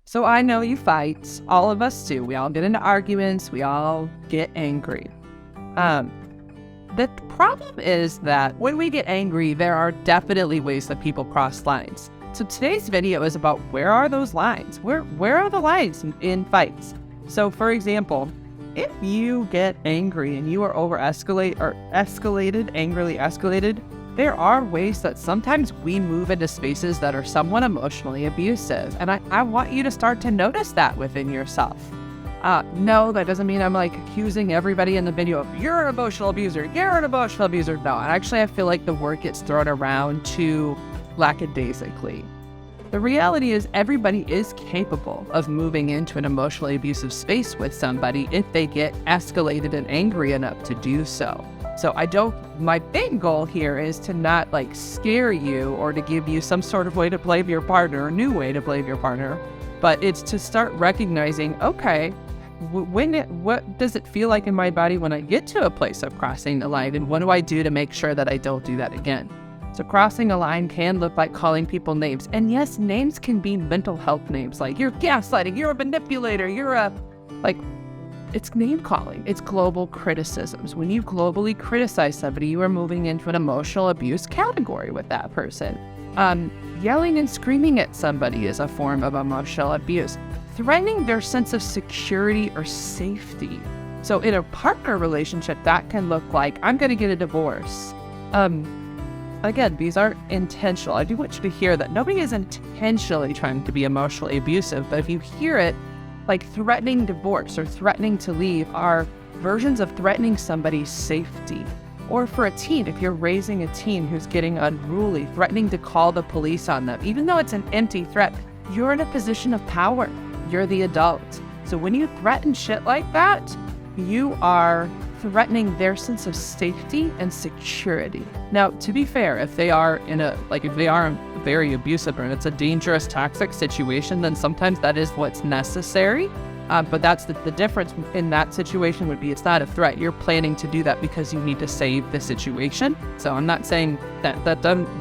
So I know you fight. All of us do. We all get into arguments. We all get angry. The problem is that when we get angry, there are definitely ways that people cross lines. So today's video is about where are those lines? Where are the lines in fights? So for example, if you get angry and you are angrily escalated, there are ways that sometimes we move into spaces that are somewhat emotionally abusive. And I want you to start to notice that within yourself. No, that doesn't mean I'm like accusing everybody in the video of you're an emotional abuser, you're an emotional abuser. No, actually I feel like the word gets thrown around too lackadaisically. The reality is everybody is capable of moving into an emotionally abusive space with somebody if they get escalated and angry enough to do so. So my big goal here is to not like scare you or to give you some sort of way to blame your partner, a new way to blame your partner, but it's to start recognizing, okay, what does it feel like in my body when I get to a place of crossing the line, and what do I do to make sure that I don't do that again? So crossing a line can look like calling people names. And yes, names can be mental health names, like you're gaslighting, you're a manipulator, it's name calling. It's global criticisms. When you globally criticize somebody, you are moving into an emotional abuse category with that person. Yelling and screaming at somebody is a form of emotional abuse. Threatening their sense of security or safety. So in a partner relationship, that can look like, I'm going to get a divorce. Again, these aren't intentional. I do want you to hear that nobody is intentionally trying to be emotionally abusive, but if you hear it, like threatening divorce or threatening to leave are versions of threatening somebody's safety. Or for a teen, if you're raising a teen who's getting unruly, threatening to call the police on them, even though it's an empty threat, you're in a position of power. You're the adult. So when you threaten shit like that, you are threatening their sense of safety and security. Now, to be fair, if they are very abusive and it's a dangerous, toxic situation, then sometimes that is what's necessary. But that's the difference in that situation would be it's not a threat. You're planning to do that because you need to save the situation. So I'm not saying that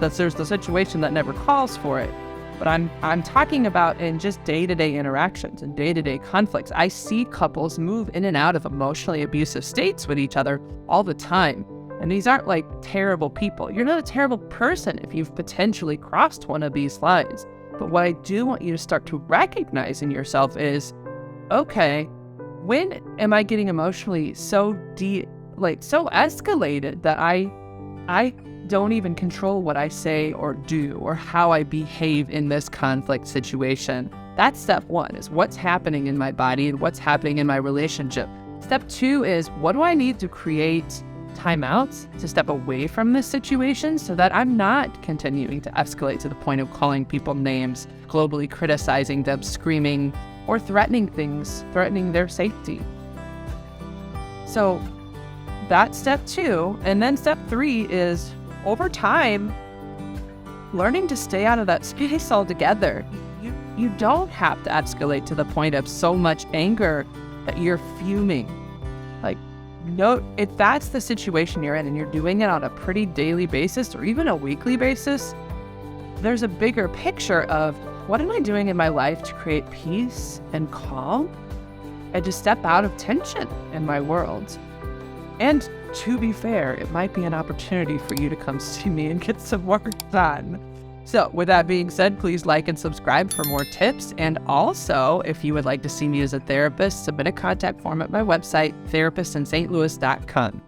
there's the situation that never calls for it. But I'm talking about in just day-to-day interactions and day-to-day conflicts. I see couples move in and out of emotionally abusive states with each other all the time. And these aren't like terrible people. You're not a terrible person if you've potentially crossed one of these lines. But what I do want you to start to recognize in yourself is, okay, when am I getting emotionally so escalated that I don't even control what I say or do or how I behave in this conflict situation? That's step one, is what's happening in my body and what's happening in my relationship. Step two is, what do I need to create timeouts to step away from this situation so that I'm not continuing to escalate to the point of calling people names, globally criticizing them, screaming, or threatening their safety. So that's step two. And then step three is, over time, learning to stay out of that space altogether. You don't have to escalate to the point of so much anger that you're fuming. If that's the situation you're in and you're doing it on a pretty daily basis or even a weekly basis, there's a bigger picture of, what am I doing in my life to create peace and calm and to step out of tension in my world? And to be fair, it might be an opportunity for you to come see me and get some work done. So with that being said, please like and subscribe for more tips. And also, if you would like to see me as a therapist, submit a contact form at my website, therapistintstlouis.com.